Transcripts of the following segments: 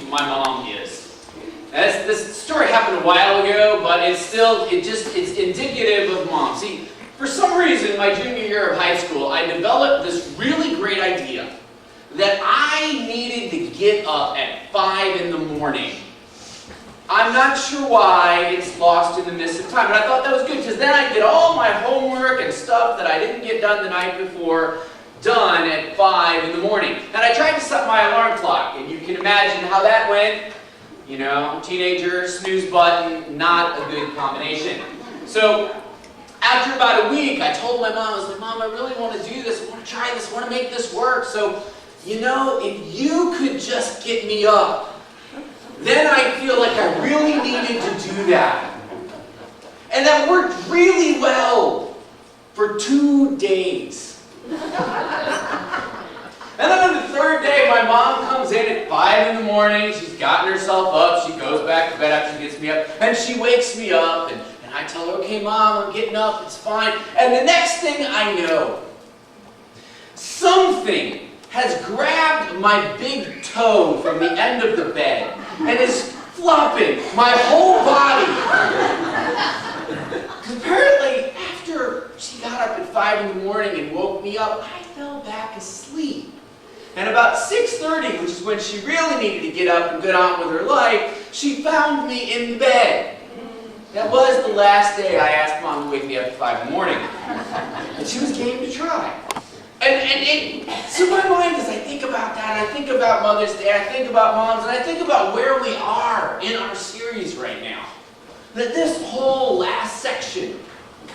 my mom is. This story happened a while ago, but it's indicative of mom. See, for some reason, my junior year of high school, I developed this really great idea that I needed to get up at 5 in the morning. I'm not sure why, it's lost in the mist of time, but I thought that was good because then I'd get all my homework and stuff that I didn't get done the night before done at 5 in the morning. And I tried to set my alarm clock, and you can imagine how that went. You know, teenager, snooze button, not a good combination. So, after about a week, I told my mom, I was like, Mom, I really want to do this, I want to try this, I want to make this work. So, you know, if you could just get me up, then I feel like I really needed to do that. And that worked really well for 2 days. And then on the third day, my mom comes in at 5 in the morning. She's gotten herself up. She goes back to bed after she gets me up. And she wakes me up. And I tell her, okay, Mom, I'm getting up. It's fine. And the next thing I know, something has grabbed my big toe from the end of the bed and is flopping my whole body. Because apparently, after she got up at 5 in the morning and woke me up, I fell back asleep. And about 6:30, which is when she really needed to get up and get on with her life, she found me in bed. That was the last day I asked Mom to wake me up at 5 in the morning. And she was game to try. So my mind, as I think about that, I think about Mother's Day, I think about moms, and I think about where we are in our series right now. That this whole last section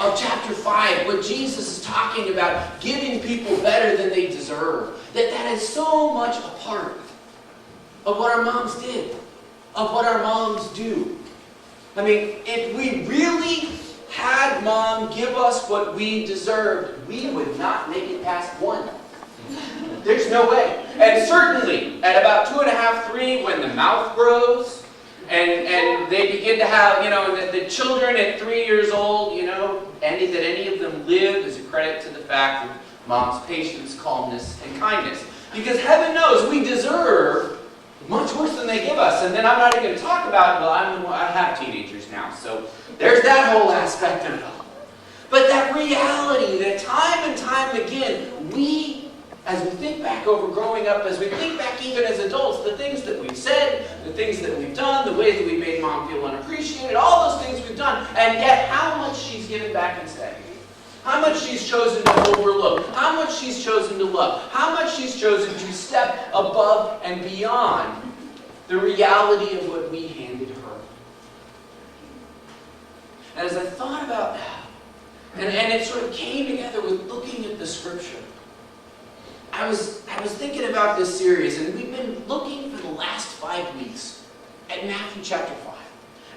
of chapter 5, where Jesus is talking about giving people better than they deserve, that is so much a part of what our moms did, of what our moms do. I mean, if we really had Mom give us what we deserved, we would not make it past 1. There's no way. And certainly, at about 2.5, 3, when the mouth grows, and they begin to have, you know, the children at 3 years old, you know, that any of them live is a credit to the fact of Mom's patience, calmness, and kindness. Because heaven knows we deserve much worse than they give us. And then I'm not even going to talk about, I have teenagers now, so there's that whole aspect of it all. But that reality that time and time again, as we think back over growing up, as we think back even as adults, the things that we've said, the things that we've done, the ways that we made Mom feel unappreciated, all those things we've done, and yet how much she's given back instead. How much she's chosen to overlook, how much she's chosen to love, how much she's chosen to step above and beyond the reality of what we handed her. And as I thought about that, and it sort of came together with looking at the scripture, I was thinking about this series, and we've been looking for the last 5 weeks at Matthew chapter 5.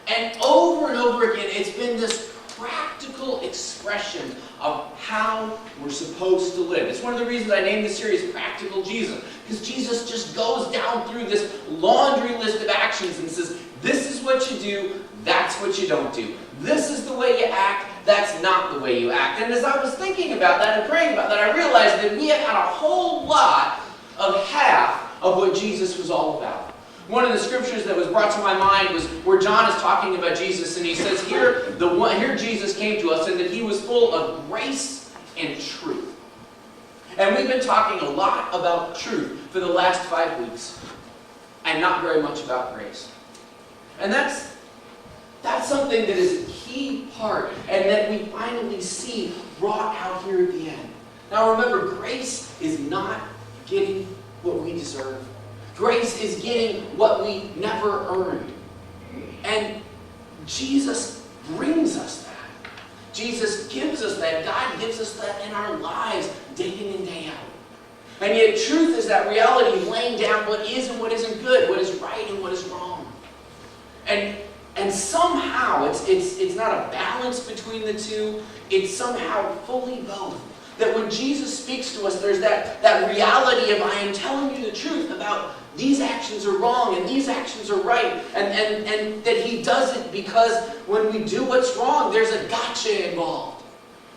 And over again, it's been this practical expression of how we're supposed to live. It's one of the reasons I named this series Practical Jesus, because Jesus just goes down through this laundry list of actions and says, this is what you do, that's what you don't do. This is the way you act, that's not the way you act. And as I was thinking about that and praying about that, I realized that we had had a whole lot of half of what Jesus was all about. One of the scriptures that was brought to my mind was where John is talking about Jesus, and he says, here Jesus came to us, and that he was full of grace and truth. And we've been talking a lot about truth for the last 5 weeks, and not very much about grace. And that's something that is a key part, and that we finally see brought out here at the end. Now remember, grace is not getting what we deserve. Grace is getting what we never earned. And Jesus brings us that. Jesus gives us that. God gives us that in our lives day in and day out. And yet truth is that reality of laying down what is and what isn't good, what is right and what is wrong. And somehow it's not a balance between the two. It's somehow fully both. That when Jesus speaks to us, there's that reality of I am telling you the truth about these actions are wrong and these actions are right. And that he does it because when we do what's wrong, there's a gotcha involved.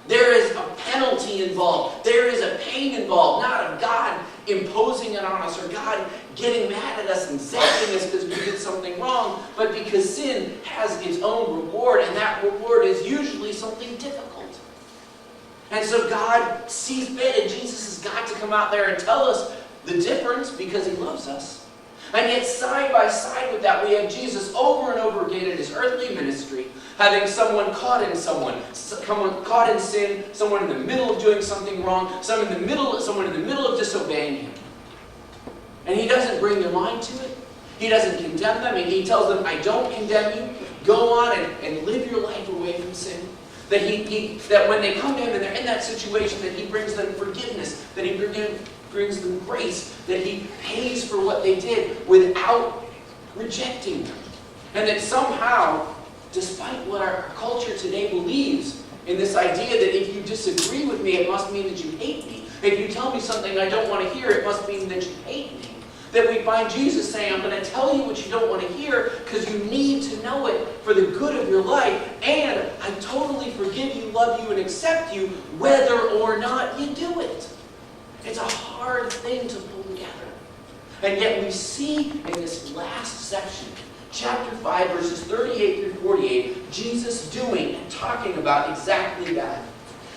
There is a penalty involved. There is a pain involved. Not of God imposing it on us or God getting mad at us and zapping us because we did something wrong, but because sin has its own reward, and that reward is usually something difficult. And so God sees fit, and Jesus has got to come out there and tell us the difference because he loves us. And yet side by side with that, we have Jesus over and over again in his earthly ministry, having someone caught in sin, someone in the middle of doing something wrong, someone in the middle of disobeying him. And he doesn't bring their mind to it. He doesn't condemn them. And he tells them, I don't condemn you. Go on and live your life away from sin. That when they come to him and they're in that situation, that he brings them forgiveness, that he brings them grace, that he pays for what they did without rejecting them. And that somehow, despite what our culture today believes in this idea that if you disagree with me, it must mean that you hate me. If you tell me something I don't want to hear, it must mean that you hate me. That we find Jesus saying, I'm going to tell you what you don't want to hear because you need to know it for the good of your life. And I totally forgive you, love you, and accept you whether or not you do it. It's a hard thing to pull together. And yet we see in this last section, chapter 5, verses 38 through 48, Jesus doing and talking about exactly that.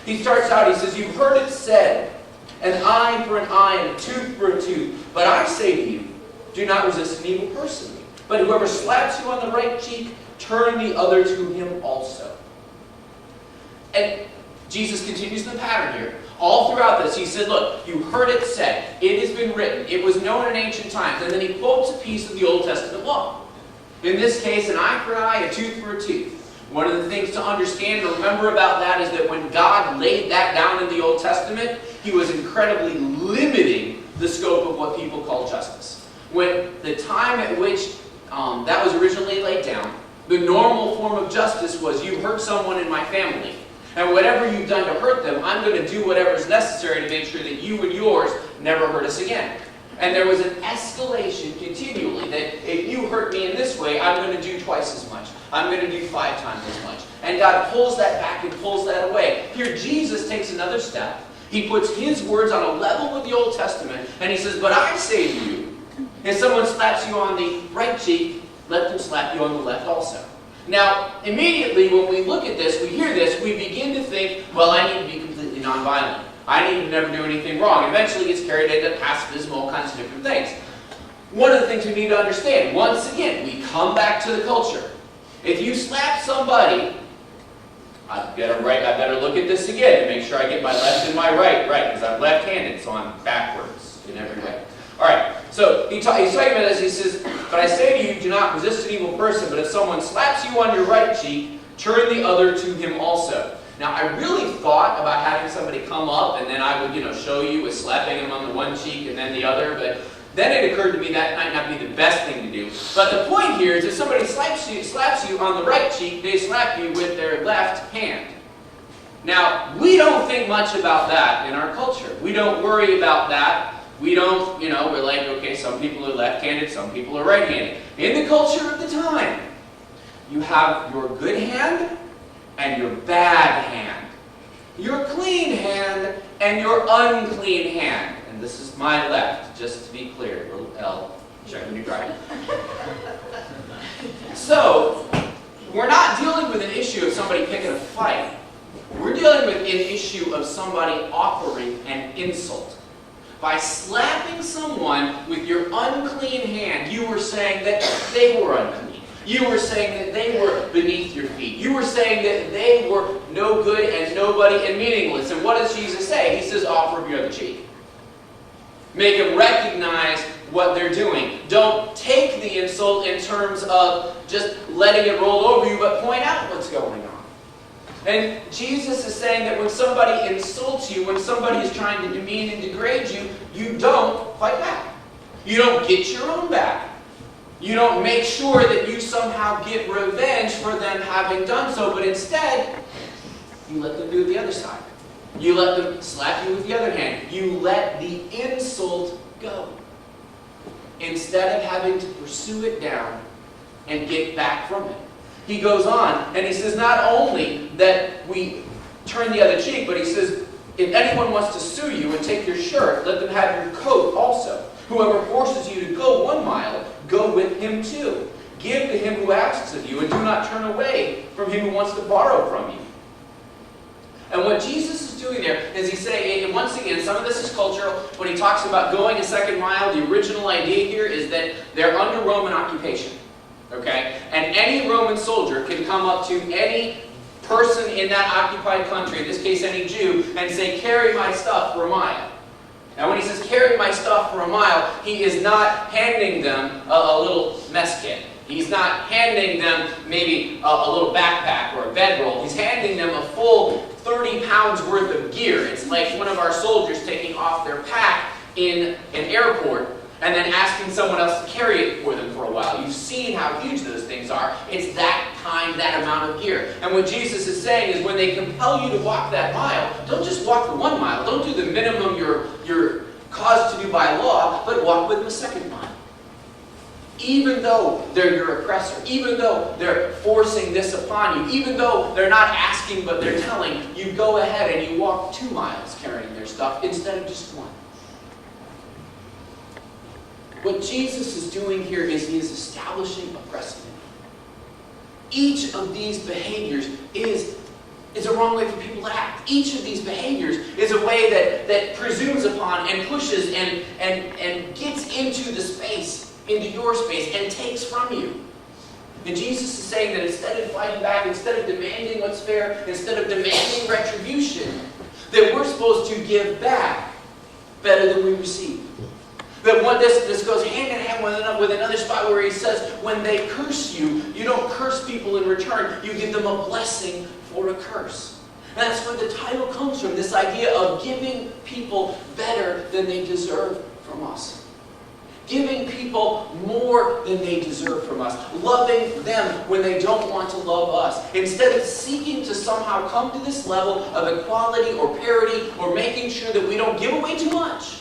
He starts out, he says, you've heard it said, an eye for an eye and a tooth for a tooth. But I say to you, do not resist an evil person. But whoever slaps you on the right cheek, turn the other to him also. And Jesus continues the pattern here. All throughout this, he said, look, you heard it said. It has been written. It was known in ancient times. And then he quotes a piece of the Old Testament law. In this case, an eye for an eye, a tooth for a tooth. One of the things to understand or remember about that is that when God laid that down in the Old Testament, he was incredibly limiting the scope of what people call justice. When the time at which that was originally laid down, the normal form of justice was you hurt someone in my family. And whatever you've done to hurt them, I'm going to do whatever is necessary to make sure that you and yours never hurt us again. And there was an escalation continually that if you hurt me in this way, I'm going to do twice as much. I'm going to do 5 times as much. And God pulls that back and pulls that away. Here Jesus takes another step. He puts his words on a level with the Old Testament. And he says, but I say to you, if someone slaps you on the right cheek, let them slap you on the left also. Now, immediately when we look at this, we hear this, we begin to think, well, I need to be completely nonviolent. I need to never do anything wrong. Eventually gets carried into pacifism, all kinds of different things. One of the things we need to understand, once again, we come back to the culture. If you slap somebody, I better look at this again to make sure I get my left and my right, because I'm left-handed, so I'm backwards in every way. All right, so he's talking about this. He says, but I say to you, do not resist an evil person, but if someone slaps you on your right cheek, turn the other to him also. Now, I really thought about having somebody come up, and then I would, show you with slapping him on the one cheek and then the other, but then it occurred to me that might not be the best thing to do. But the point here is if somebody slaps you on the right cheek, they slap you with their left hand. Now, we don't think much about that in our culture. We don't worry about that. We don't, we're like, okay, some people are left-handed, some people are right-handed. In the culture of the time, you have your good hand and your bad hand. Your clean hand and your unclean hand. And this is my left, just to be clear. Little L, check when you drive. So, we're not dealing with an issue of somebody picking a fight. We're dealing with an issue of somebody offering an insult. By slapping someone with your unclean hand, you were saying that they were unclean. You were saying that they were beneath your feet. You were saying that they were no good and nobody and meaningless. And what does Jesus say? He says, offer your other cheek. Make them recognize what they're doing. Don't take the insult in terms of just letting it roll over you, but point out what's going on. And Jesus is saying that when somebody insults you, when somebody is trying to demean and degrade you, you don't fight back. You don't get your own back. You don't make sure that you somehow get revenge for them having done so, but instead, you let them do it the other side. You let them slap you with the other hand. You let the insult go. Instead of having to pursue it down and get back from it. He goes on, and he says not only that we turn the other cheek, but he says, if anyone wants to sue you and take your shirt, let them have your coat also. Whoever forces you to go 1 mile, go with him 2. Give to him who asks of you, and do not turn away from him who wants to borrow from you. And what Jesus is doing there is he's saying, and once again, some of this is cultural. When he talks about going a 2nd mile, the original idea here is that they're under Roman occupation. Okay? And any Roman soldier can come up to any person in that occupied country, in this case any Jew, and say, carry my stuff for a mile. Now when he says, carry my stuff for a mile, he is not handing them a little mess kit. He's not handing them maybe a little backpack or a bedroll. He's handing them a full 30 pounds worth of gear. It's like one of our soldiers taking off their pack in an airport and then asking someone else to carry it for them for a while. You've seen how huge those things are. It's that amount of gear. And what Jesus is saying is when they compel you to walk that mile, don't just walk the 1 mile. Don't do the minimum you're caused to do by law, but walk with them a 2nd mile. Even though they're your oppressor, even though they're forcing this upon you, even though they're not asking but they're telling, you go ahead and you walk 2 miles carrying their stuff instead of just 1. What Jesus is doing here is he is establishing a precedent. Each of these behaviors is a wrong way for people to act. Each of these behaviors is a way that presumes upon and pushes and gets into the space, into your space, and takes from you. And Jesus is saying that instead of fighting back, instead of demanding what's fair, instead of demanding retribution, that we're supposed to give back better than we receive. That this goes hand in hand with another spot where he says, when they curse you, you don't curse people in return. You give them a blessing for a curse. And that's where the title comes from, this idea of giving people better than they deserve from us. Giving people more than they deserve from us. Loving them when they don't want to love us. Instead of seeking to somehow come to this level of equality or parity or making sure that we don't give away too much.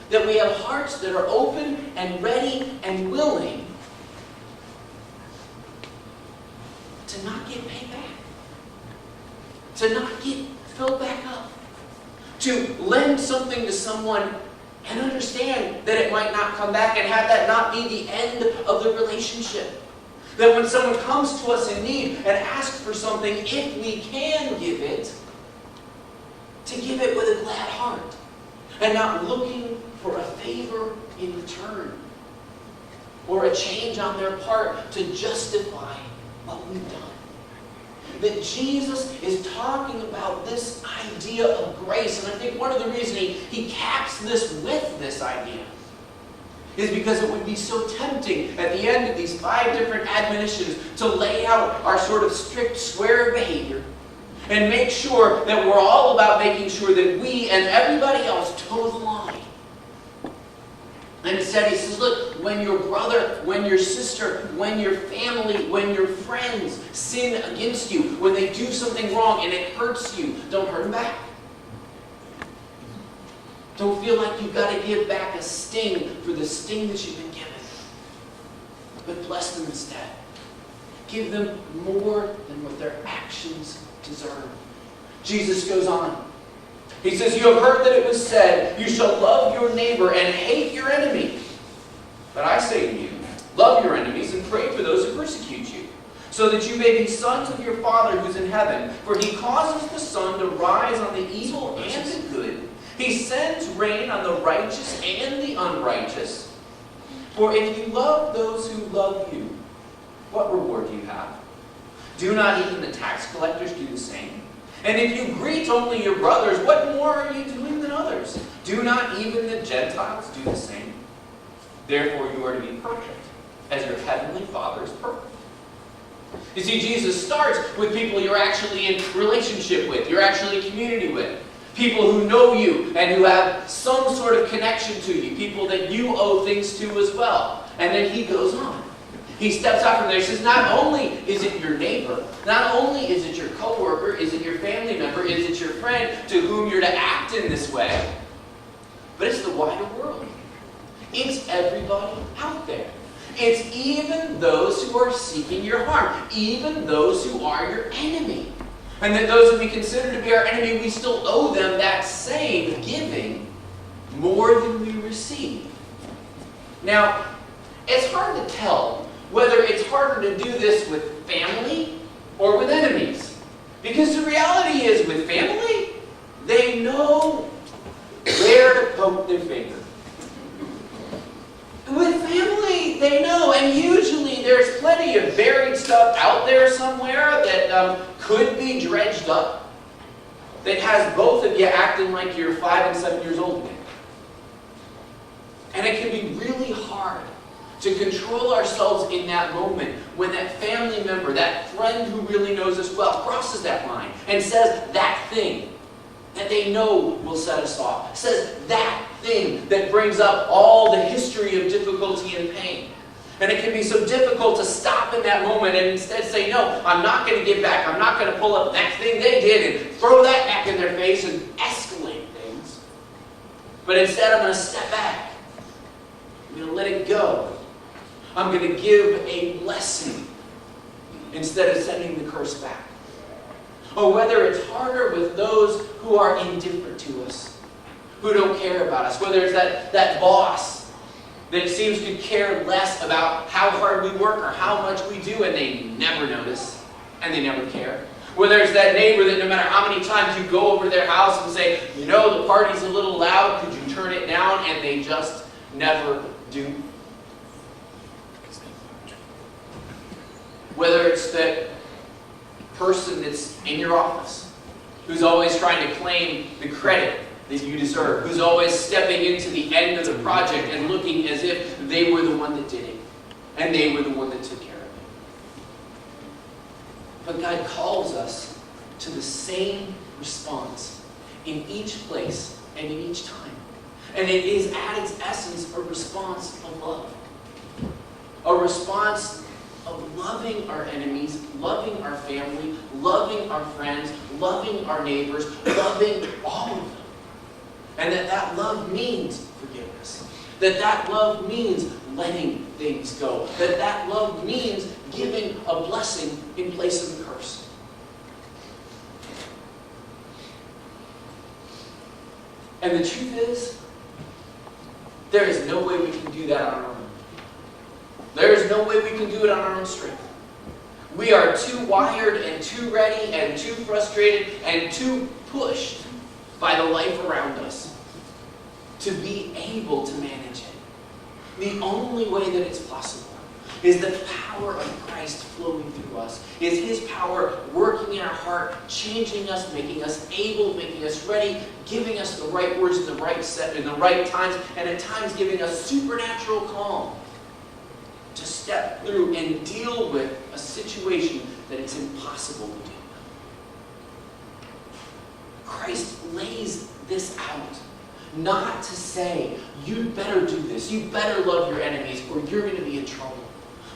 That we have hearts that are open and ready and willing to not get paid back. To not get filled back up. To lend something to someone and understand that it might not come back and have that not be the end of the relationship. That when someone comes to us in need and asks for something, if we can give it, to give it with a glad heart. And not looking for a favor in return. Or a change on their part to justify what we've done. That Jesus is talking about this idea of grace. And I think one of the reasons he caps this with this idea is because it would be so tempting at the end of these 5 different admonitions to lay out our sort of strict square behavior and make sure that we're all about making sure that we and everybody else toe the line. And instead he says, look, when your brother, when your sister, when your family, when your friends sin against you, when they do something wrong and it hurts you, don't hurt them back. Don't feel like you've got to give back a sting for the sting that you've been given. But bless them instead. Give them more than what their actions deserve. Jesus goes on. He says, you have heard that it was said, you shall love your neighbor and hate your enemy. But I say to you, love your enemies and pray for those who persecute you, so that you may be sons of your Father who's in heaven. For he causes the sun to rise on the evil and the good. He sends rain on the righteous and the unrighteous. For if you love those who love you, what reward do you have? Do not even the tax collectors do the same? And if you greet only your brothers, what more are you doing than others? Do not even the Gentiles do the same? Therefore you are to be perfect, as your heavenly Father is perfect. You see, Jesus starts with people you're actually in relationship with, you're actually in community with. People who know you and who have some sort of connection to you. People that you owe things to as well. And then he goes on. He steps out from there. He says, not only is it your neighbor, not only is it your coworker, is it your family member, is it your friend to whom you're to act in this way, but it's the wider world. It's everybody out there. It's even those who are seeking your harm, even those who are your enemy. And that those that we consider to be our enemy, we still owe them that same giving more than we receive. Now, it's hard to tell whether it's harder to do this with family or with enemies. Because the reality is, with family, they know where to poke their finger. With family, they know, and usually there's plenty of buried stuff out there somewhere that could be dredged up, that has both of you acting like you're 5 and 7 years old again. And it can be really hard to control ourselves in that moment when that family member, that friend who really knows us well, crosses that line and says that thing that they know will set us off, says that thing that brings up all the history of difficulty and pain. And it can be so difficult to stop in that moment and instead say, no, I'm not going to give back. I'm not going to pull up that thing they did and throw that back in their face and escalate things. But instead, I'm going to step back. I'm going to let it go. I'm going to give a blessing instead of sending the curse back. Or whether it's harder with those who are indifferent to us, who don't care about us. Whether it's that boss that seems to care less about how hard we work or how much we do, and they never notice and they never care. Whether it's that neighbor that no matter how many times you go over to their house and say, you know, the party's a little loud, could you turn it down? And they just never do. Whether it's that person that's in your office who's always trying to claim the credit that you deserve, who's always stepping into the end of the project and looking as if they were the one that did it and they were the one that took care of it. But God calls us to the same response in each place and in each time. And it is at its essence a response of love. A response of loving our enemies, loving our family, loving our friends, loving our neighbors, loving all of them. And that love means forgiveness. That love means letting things go. That love means giving a blessing in place of a curse. And the truth is, there is no way we can do that on our own. There is no way we can do it on our own strength. We are too wired and too ready and too frustrated and too pushed by the life around us to be able to manage it. The only way that it's possible is the power of Christ flowing through us, is His power working in our heart, changing us, making us able, making us ready, giving us the right words in the right set, in the right times, and at times giving us supernatural calm to step through and deal with a situation that it's impossible to do. Christ lays this out, not to say, you better do this, you better love your enemies, or you're going to be in trouble.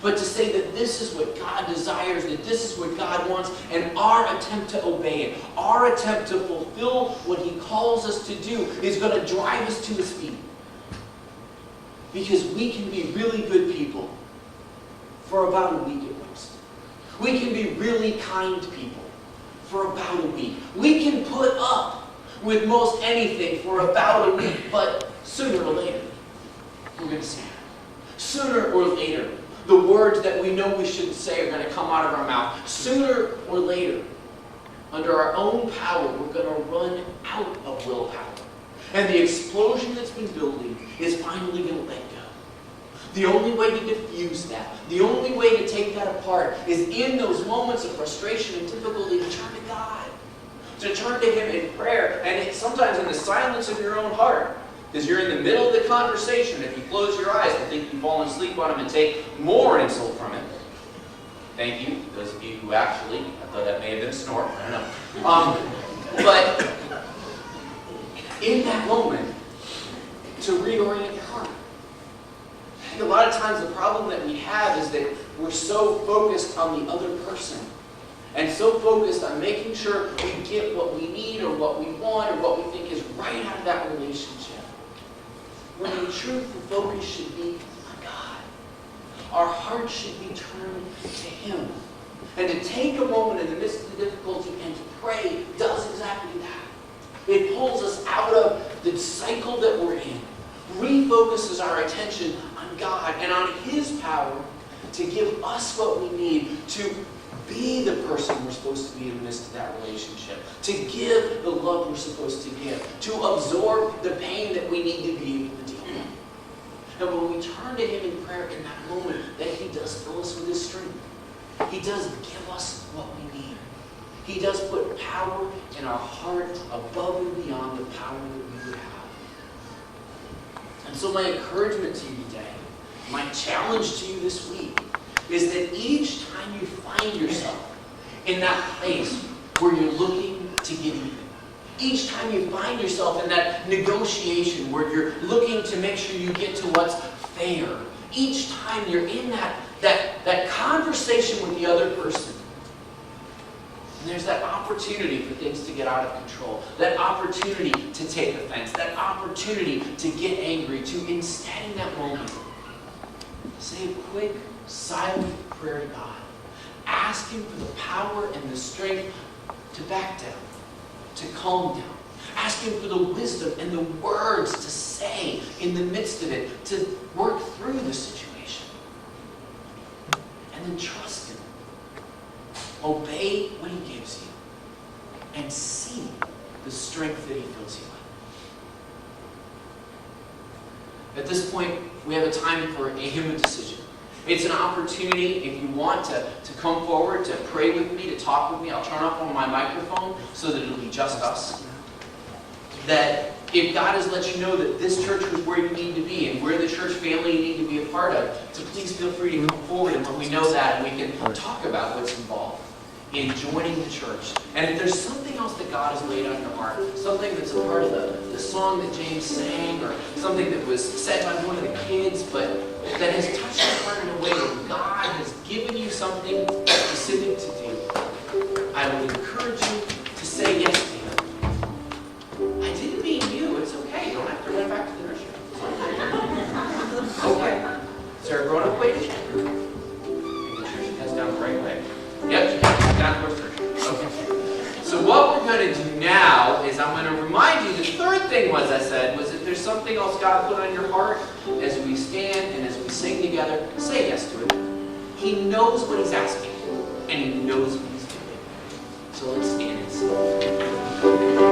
But to say that this is what God desires, that this is what God wants, and our attempt to obey it, our attempt to fulfill what He calls us to do is going to drive us to His feet. Because we can be really good people for about a week at most. We can be really kind people for about a week. We can put up with most anything for about a week, but sooner or later, we're going to snap. Sooner or later, the words that we know we shouldn't say are going to come out of our mouth. Sooner or later, under our own power, we're going to run out of willpower. And the explosion that's been building is finally going to let go. The only way to diffuse that, the only way to take that apart is in those moments of frustration and difficulty to turn to God. To turn to Him in prayer. And it's sometimes in the silence of your own heart. Because you're in the middle of the conversation. If you close your eyes and think you've fallen asleep on Him and take more insult from it. Thank you, those of you who actually, I thought that may have been a snort, I don't know. But in that moment, to reorient your heart. I think a lot of times the problem that we have is that we're so focused on the other person and so focused on making sure we get what we need or what we want or what we think is right out of that relationship. When in truth, the focus should be on God. Our heart should be turned to Him. And to take a moment in the midst of the difficulty and to pray does exactly that. It pulls us out of the cycle that we're in, refocuses our attention on God and on His power to give us what we need to be the person we're supposed to be in the midst of that relationship, to give the love we're supposed to give, to absorb the pain that we need to be able to deal with. And when we turn to Him in prayer in that moment, that He does fill us with His strength. He does give us what we need. He does put power in our heart above and beyond the power that we would have. And so my encouragement to you today, my challenge to you this week, is that each time you find yourself in that place where you're looking to get even, each time you find yourself in that negotiation where you're looking to make sure you get to what's fair, each time you're in that conversation with the other person, and there's that opportunity for things to get out of control, that opportunity to take offense, that opportunity to get angry, to instead in that moment, say a quick, silent prayer to God. Ask Him for the power and the strength to back down, to calm down. Ask Him for the wisdom and the words to say in the midst of it, to work through the situation. And then trust Him. Obey what He gives you. And see the strength that He fills you with. At this point, we have a time for a hymn of decision. It's an opportunity, if you want to come forward, to pray with me, to talk with me. I'll turn off on my microphone so that it'll be just us. That if God has let you know that this church is where you need to be and where the church family you need to be a part of, so please feel free to come forward and let me know that, and we can talk about what's involved in joining the church. And if there's something else that God has laid on your heart, something that's a part of the song that James sang, or something that was said by one of the kids, but that has touched your heart in a way where God has given you something specific to do, I would encourage you to say yes to Him. I didn't mean you. It's okay. You don't have to run back to the nursery. Okay. Is there a grown-up waiting? Making sure she heads down the right way. Yep, she heads down towards nursery. Okay. So what we're going to do now is I'm going to remind you, the third thing was, I said, was if there's something else God put on your heart, as we stand and as we sing together, say yes to it. He knows what He's asking, and He knows what He's doing. So let's stand and sing.